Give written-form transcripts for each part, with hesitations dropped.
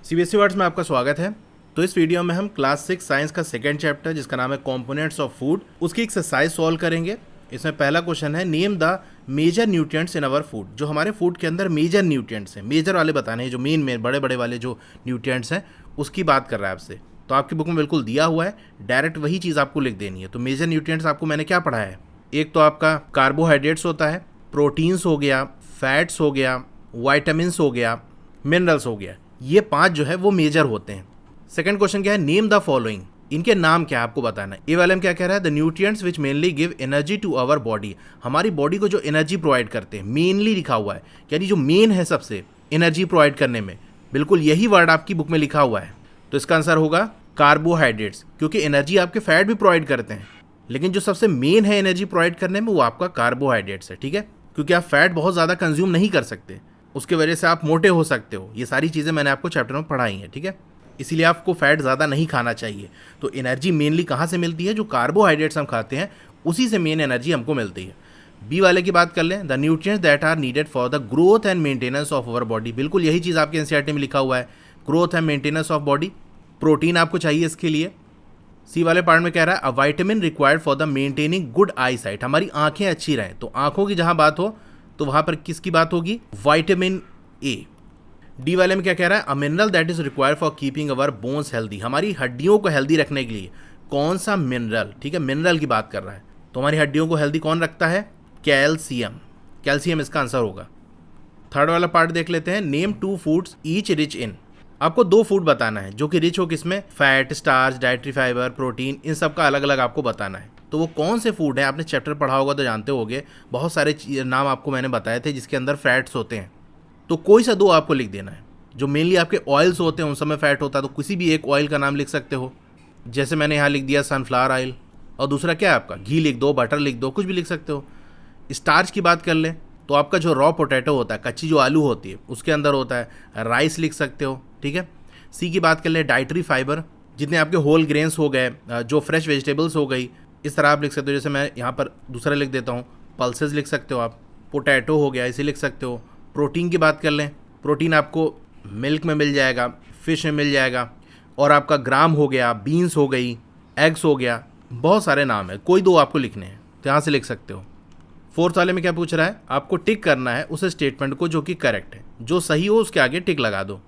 CBSE words में आपका स्वागत है। तो इस वीडियो में हम क्लास 6 साइंस का सेकेंड चैप्टर जिसका नाम है कंपोनेंट्स ऑफ फूड उसकी एक्सरसाइज सॉल्व करेंगे। इसमें पहला क्वेश्चन है name the major nutrients in our food. जो हमारे फूड के अंदर मेजर न्यूट्रिएंट्स हैं, मेजर वाले बताने हैं, जो मेन बड़े बड़े वाले जो न्यूट्रिएंट्स हैं उसकी बात कर रहा है आपसे। तो आपकी बुक में बिल्कुल दिया हुआ है, डायरेक्ट वही चीज़ आपको लिख देनी है। तो मेजर न्यूट्रिएंट्स आपको मैंने क्या पढ़ाया है, एक तो आपका कार्बोहाइड्रेट्स होता है, प्रोटीन्स हो गया, फैट्स हो गया, वाइटामिन्स हो गया, मिनरल्स हो गया। ये 5 जो है वो मेजर होते हैं। सेकंड क्वेश्चन क्या है, नेम द फॉलोइंग। इनके नाम क्या है आपको बताना है। ए वाले में क्या कह रहा है, the nutrients which mainly give energy to our body. हमारी बॉडी को जो एनर्जी प्रोवाइड करते हैं, मेनली लिखा हुआ है, यानी जो मेन है सबसे एनर्जी प्रोवाइड करने में, बिल्कुल यही वर्ड आपकी बुक में लिखा हुआ है। तो इसका आंसर होगा कार्बोहाइड्रेट्स, क्योंकि एनर्जी आपके फैट भी प्रोवाइड करते हैं, लेकिन जो सबसे मेन है एनर्जी प्रोवाइड करने में वो आपका कार्बोहाइड्रेट्स है। ठीक है, क्योंकि आप फैट बहुत ज़्यादा कंज्यूम नहीं कर सकते, उसके वजह से आप मोटे हो सकते हो। ये सारी चीज़ें मैंने आपको चैप्टर में पढ़ाई हैं। ठीक है, इसीलिए आपको फैट ज़्यादा नहीं खाना चाहिए। तो एनर्जी मेनली कहाँ से मिलती है, जो कार्बोहाइड्रेट्स हम खाते हैं उसी से मेन एनर्जी हमको मिलती है। बी वाले की बात कर लें, the nutrients that are needed for the growth and maintenance of our body. बिल्कुल यही चीज़ आपके एनसीईआरटी में लिखा हुआ है, growth and maintenance of body. Protein आपको चाहिए इसके लिए। सी वाले पार्ट में कह रहा है, a vitamin required for the maintaining good eye sight. हमारी आंखें अच्छी रहें, तो आंखों की जहाँ बात हो तो वहाँ पर किसकी बात होगी, वाइटामिन ए। डी वाले में क्या कह रहा है, a mineral that is required for keeping our bones healthy. हमारी हड्डियों को हेल्दी रखने के लिए कौन सा मिनरल, ठीक है, मिनरल की बात कर रहा है। तो हमारी हड्डियों को हेल्दी कौन रखता है, कैल्शियम। कैल्शियम इसका आंसर होगा। थर्ड वाला पार्ट देख लेते हैं, name 2 foods each rich in. आपको 2 फूड बताना है जो कि रिच हो किसमें, fat, starch, dietary fibre, protein, इन सब का अलग अलग आपको बताना है। तो वो कौन से फूड है, आपने चैप्टर पढ़ा होगा तो जानते होगे, बहुत सारे नाम आपको मैंने बताए थे जिसके अंदर फैट्स होते हैं। तो कोई सा 2 आपको लिख देना है। जो मेनली आपके ऑयल्स होते हैं उन सब में फैट होता है, तो किसी भी एक ऑयल का नाम लिख सकते हो। जैसे मैंने यहाँ लिख दिया सनफ्लावर ऑयल, और दूसरा क्या है आपका, घी लिख दो, बटर लिख दो, कुछ भी लिख सकते हो। स्टार्च की बात कर लें तो आपका जो रॉ पोटैटो होता है, कच्ची जो आलू होती है उसके अंदर होता है, राइस लिख सकते हो। ठीक है, सी की बात कर ले, डाइटरी फाइबर, जितने आपके होल ग्रेन्स हो गए, जो फ्रेश वेजिटेबल्स हो गई, इस तरह आप लिख सकते हो। जैसे मैं यहाँ पर दूसरा लिख देता हूँ, पल्सेस लिख सकते हो आप। पोटैटो हो गया, इसे लिख सकते हो। प्रोटीन की बात कर लें, प्रोटीन आपको मिल्क में मिल जाएगा, फिश में मिल जाएगा, और आपका ग्राम हो गया, बीन्स हो गई, एग्स हो गया, बहुत सारे नाम है, कोई 2 आपको लिखने हैं तो यहाँ से लिख सकते हो। फोर्थ वाले में क्या पूछ रहा है, आपको टिक करना है उस स्टेटमेंट को जो कि करेक्ट है, जो सही हो उसके आगे टिक लगा दो।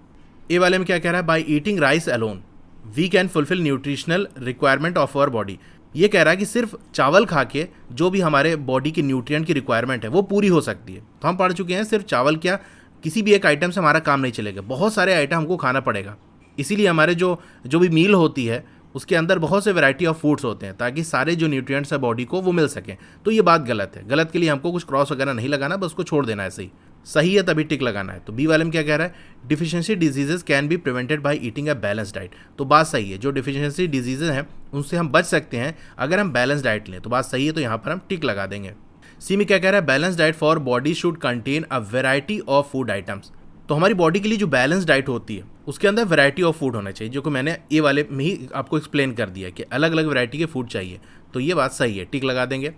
ए वाले में क्या कह रहा है, by eating rice alone we can fulfil nutritional requirement of our body. ये कह रहा है कि सिर्फ चावल खा के जो भी हमारे बॉडी की न्यूट्रिएंट की रिक्वायरमेंट है वो पूरी हो सकती है। तो हम पढ़ चुके हैं, सिर्फ चावल क्या, किसी भी एक आइटम से हमारा काम नहीं चलेगा, बहुत सारे आइटम हमको खाना पड़ेगा। इसीलिए हमारे जो भी मील होती है उसके अंदर बहुत से वैरायटी ऑफ फूड्स होते हैं, ताकि सारे जो न्यूट्रिएंट्स है बॉडी को वो मिल सकें। तो ये बात गलत है, गलत के लिए हमको कुछ क्रॉस वगैरह नहीं लगाना, बस उसको छोड़ देना है। सही है तभी टिक लगाना है। तो बी वाले में क्या कह रहा है, deficiency diseases can be prevented by eating a balance diet. तो बात सही है, जो डिफिशियंसी डिजीजेज हैं उनसे हम बच सकते हैं अगर हम बैलेंस डाइट लें। तो बात सही है, तो यहाँ पर हम टिक लगा देंगे। सी में क्या कह रहा है, balance diet for body should contain a variety of food items. तो हमारी बॉडी के लिए जो बैलेंस डाइट होती है उसके अंदर वैरायटी ऑफ फूड होना चाहिए, जो कि मैंने ए वाले में ही आपको एक्सप्लेन कर दिया कि अलग अलग वैरायटी के फूड चाहिए। तो ये बात सही है, टिक लगा देंगे।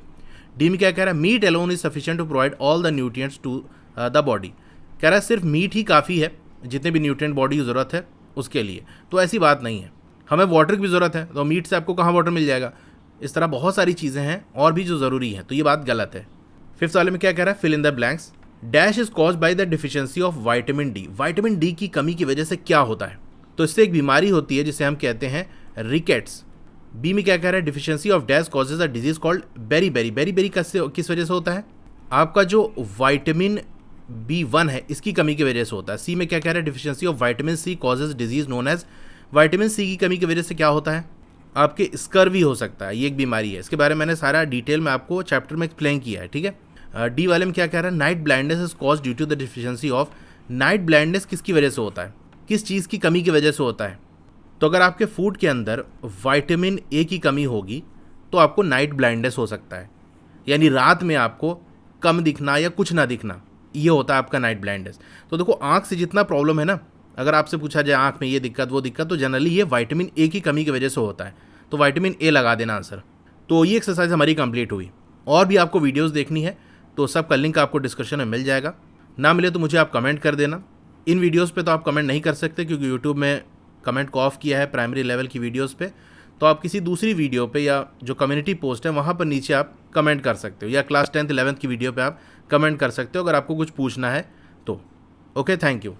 डी में क्या कह रहा है, meat alone is sufficient to provide all the nutrients to the body. कह रहा है सिर्फ मीट ही काफ़ी है जितने भी न्यूट्रिएंट बॉडी की ज़रूरत है उसके लिए। तो ऐसी बात नहीं है, हमें वाटर की भी ज़रूरत है, तो मीट से आपको कहाँ वाटर मिल जाएगा। इस तरह बहुत सारी चीज़ें हैं और भी जो ज़रूरी हैं, तो ये बात गलत है। फिफ्थ वाले में क्या कह रहा है, fill in the blanks. Dash is cause by the deficiency of vitamin D. Vitamin D की कमी की वजह से क्या होता है, तो इससे एक बीमारी होती है जिसे हम कहते हैं रिकेट्स। बी में क्या कह रहा है, deficiency of dash causes a disease called beriberi किस वजह से होता है, आपका जो वाइटामिन B1 है इसकी कमी की वजह से होता है। सी में क्या कह रहा है, deficiency of vitamin C causes disease known as. Vitamin C की कमी की वजह से क्या होता है, आपके स्कर्वी हो सकता है, ये एक बीमारी है। इसके बारे में मैंने सारा डिटेल में आपको चैप्टर में एक्सप्लेन किया है। ठीक है, डी वाले में क्या कह रहा है, night blindness is cause due to the deficiency of. Night blindness किसकी वजह से होता है, किस चीज़ की कमी की वजह से होता है, तो अगर आपके फूड के अंदर वाइटामिन ए की कमी होगी तो आपको नाइट ब्लाइंडनेस हो सकता है, यानी रात में आपको कम दिखना या कुछ ना दिखना, ये होता है आपका नाइट ब्लाइंडनेस। तो देखो, आँख से जितना प्रॉब्लम है ना, अगर आपसे पूछा जाए आँख में ये दिक्कत वो दिक्कत, तो जनरली ये वाइटामिन ए की कमी की वजह से होता है। तो वाइटामिन ए लगा देना आंसर। तो ये एक्सरसाइज हमारी कंप्लीट हुई। और भी आपको वीडियोस देखनी है तो सबका लिंक आपको डिस्क्रिप्शन में मिल जाएगा, ना मिले तो मुझे आप कमेंट कर देना। इन वीडियोस पे तो आप कमेंट नहीं कर सकते क्योंकि यूट्यूब में कमेंट को ऑफ किया है प्राइमरी लेवल की वीडियोस पे। तो आप किसी दूसरी वीडियो पे या जो कम्युनिटी पोस्ट है वहाँ पर नीचे आप कमेंट कर सकते हो, या क्लास 10th 11th की वीडियो पे आप कमेंट कर सकते हो अगर आपको कुछ पूछना है तो। Okay, thank you.